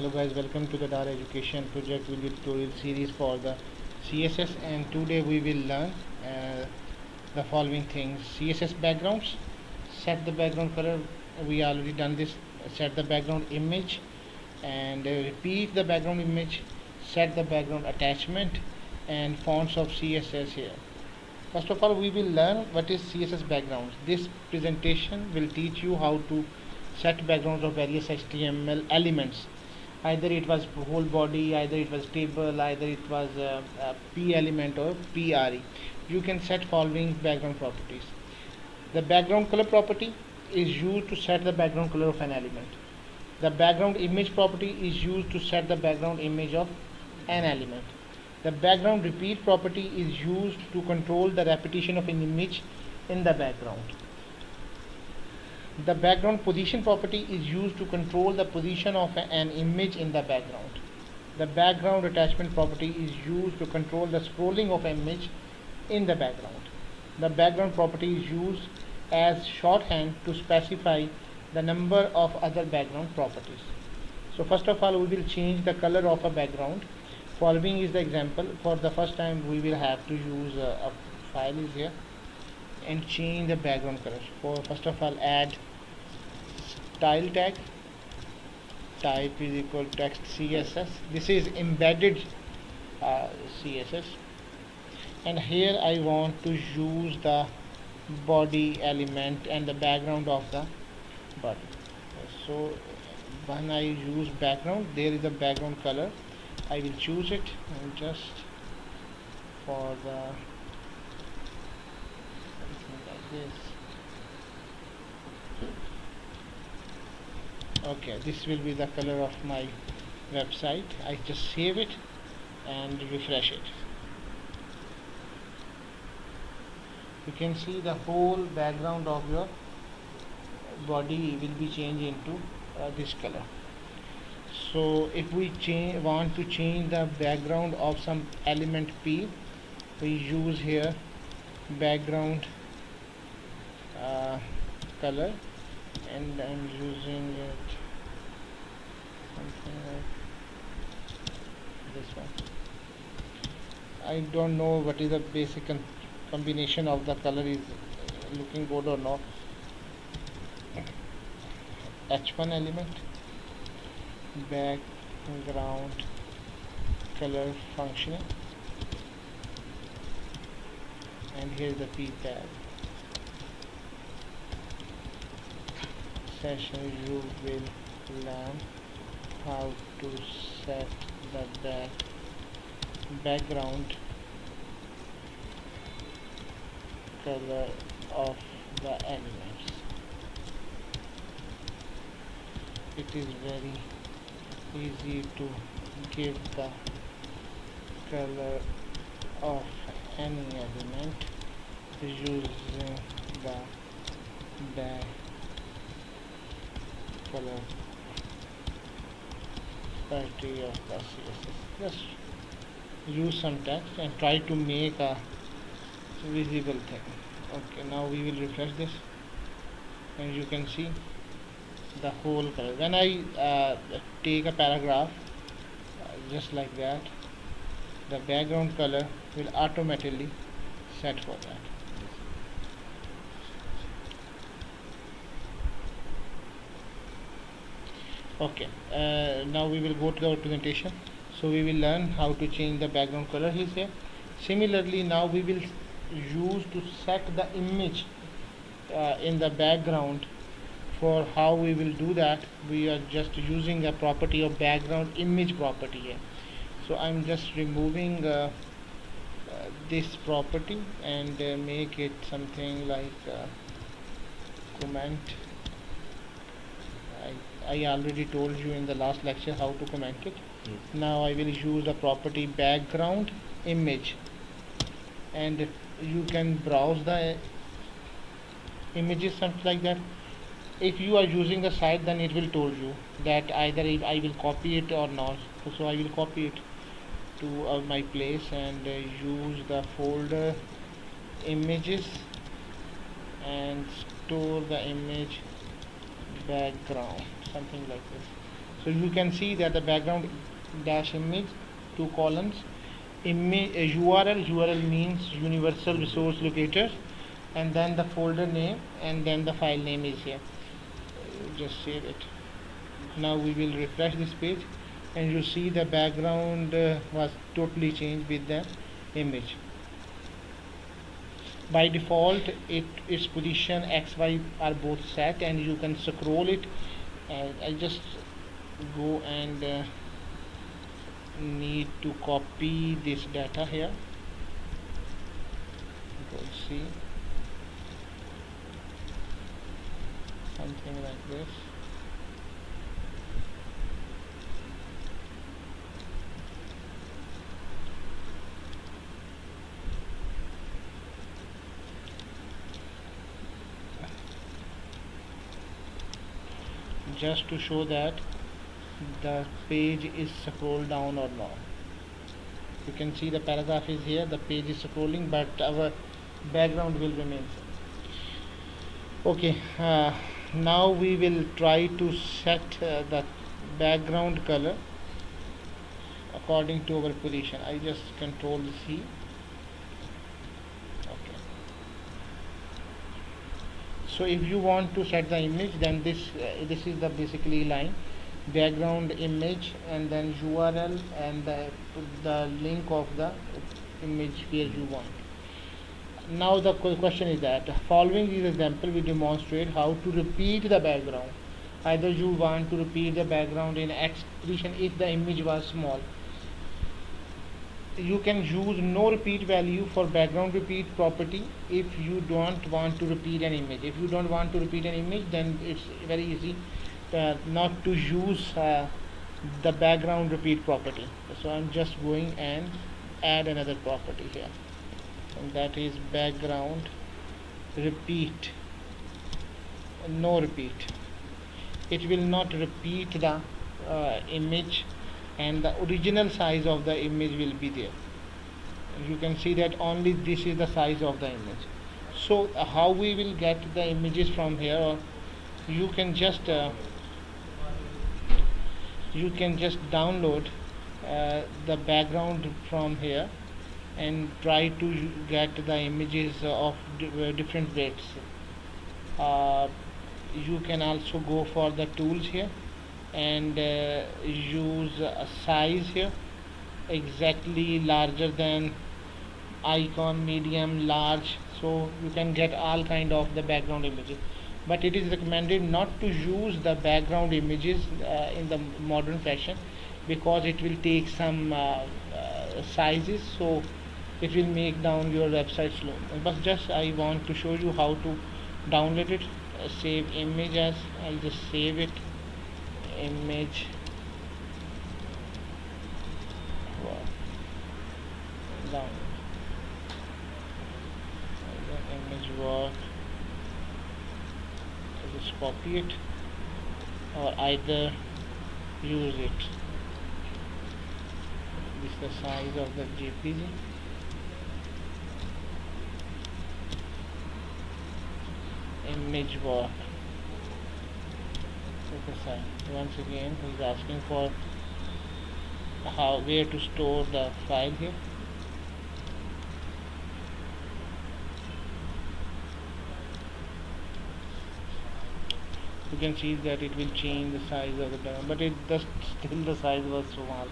Hello guys, welcome to the Dara Education Project video tutorial series for the CSS, and today we will learn the following things: CSS backgrounds, set the background color. We already done this. Set the background image and repeat the background image. Set the background attachment and fonts of CSS here. First of all, we will learn what is CSS backgrounds. This presentation will teach you how to set backgrounds of various HTML elements. Either it was whole body, either it was table, either it was a P element or PRE. You can set following background properties. The background color property is used to set the background color of an element. The background image property is used to set the background image of an element. The background repeat property is used to control the repetition of an image in the background. The background position property is used to control the position of an image in the background. The background attachment property is used to control the scrolling of an image in the background. The background property is used as shorthand to specify the number of other background properties. So first of all, we will change the color of a background. Following is the example. For the first time, we will have to use a file is here and change the background color. For first of all, add style tag. Type is equal to text CSS. This is embedded CSS, and here I want to use the body element and the background of the body. So when I use background, there is a background color. I will choose it and just for the something like this. Okay, this will be the color of my website. I just save it and refresh it. You can see the whole background of your body will be changed into this color. So if we want to change the background of some element P, we use here background color, and I'm using it something like this one. I don't know what is the basic combination of the color is looking good or not. H1 element, background color functional, and here's the P tag. Session you will learn how to set the background color of the elements. It is very easy to give the color of any element using the back color property of the CSS. Just use some text and try to make a visible thing. Okay, now we will refresh this and you can see the whole color. When I take a paragraph just like that, the background color will automatically set for that. Okay, now we will go to our presentation. So we will learn how to change the background color here. Similarly, now we will use to set the image in the background. For how we will do that, we are just using a property of background image property here. So I'm just removing this property and make it something like comment. I already told you in the last lecture how to comment it. Now I will use the property background image, and you can browse the images something like that. If you are using the site, then it will told you that either I will copy it or not. So I will copy it to my place and use the folder images and store the image background, something like this. So you can see that the background dash image, 2 columns, image URL means universal resource locator, and then the folder name, and then the file name is here. Just save it. Now we will refresh this page, and you see the background was totally changed with the image. By default its position X, Y are both set, and you can scroll it. And I just go and need to copy this data here. See, something like this. Just to show that the page is scrolled down or not. You can see the paragraph is here, the page is scrolling, but our background will remain same. Okay, now we will try to set the background color according to our position. I just control C. Okay. So if you want to set the image, then this is the basically line, background image, and then URL, and the link of the image where you want. Now the question is that following this example we demonstrate how to repeat the background. Either you want to repeat the background in X position if the image was small. You can use no repeat value for background repeat property if you don't want to repeat an image. If you don't want to repeat an image, then it's very easy not to use the background repeat property. So I'm just going and add another property here, and that is background repeat, no repeat. It will not repeat the image, and the original size of the image will be there. You can see that only this is the size of the image. So how we will get the images from here? Or you can just download the background from here and try to get the images of different weights. You can also go for the tools here and use a size here, exactly larger than icon, medium, large, so you can get all kind of the background images. But it is recommended not to use the background images in the modern fashion, because it will take some sizes, so it will make down your website slow. But just I want to show you how to download it. Save image as, I'll just save it, image down, image work. I just copy it, or either use it. This is the size of the JPG. Image work. Set aside. Once again, he's asking for where to store the file here. You can see that it will change the size of the background, but it does still the size was small.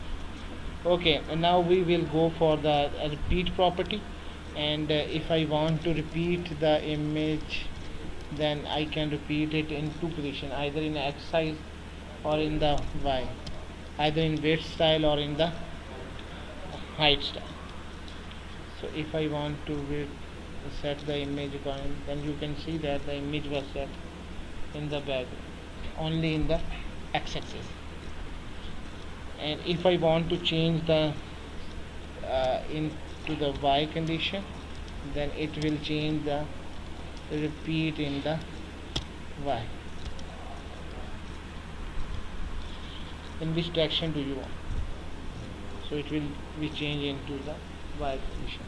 Okay, and now we will go for the repeat property, and if I want to repeat the image, then I can repeat it in two positions, either in X size or in the Y, either in width style or in the height style. So if I want to set the image according, then you can see that the image was set in the background only in the X-axis. And if I want to change the into the Y condition, then it will change the repeat in the Y. In which direction do you want? So it will be changed into the Y condition.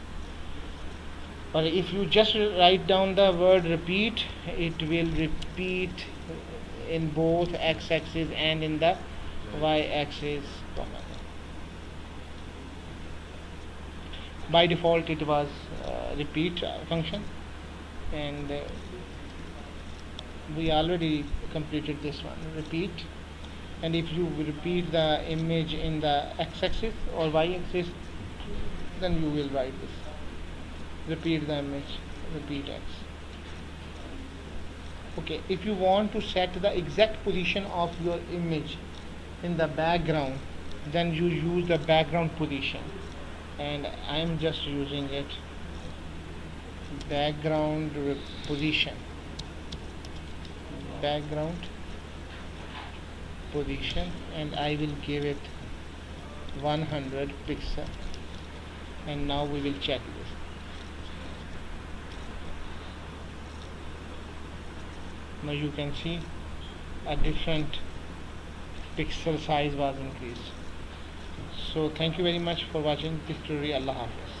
Or if you just write down the word repeat, it will repeat in both X-axis and in the y-axis, by default it was repeat function, and we already completed this one, repeat. And if you repeat the image in the x-axis or y-axis, then you will write this, repeat the image, repeat x. Okay, if you want to set the exact position of your image in the background, then you use the background position, and I am just using it, background position, background position, and I will give it 100 pixel, and now we will check this. Now you can see a different pixel size was increased. So thank you very much for watching this tutorial. Allah Hafiz.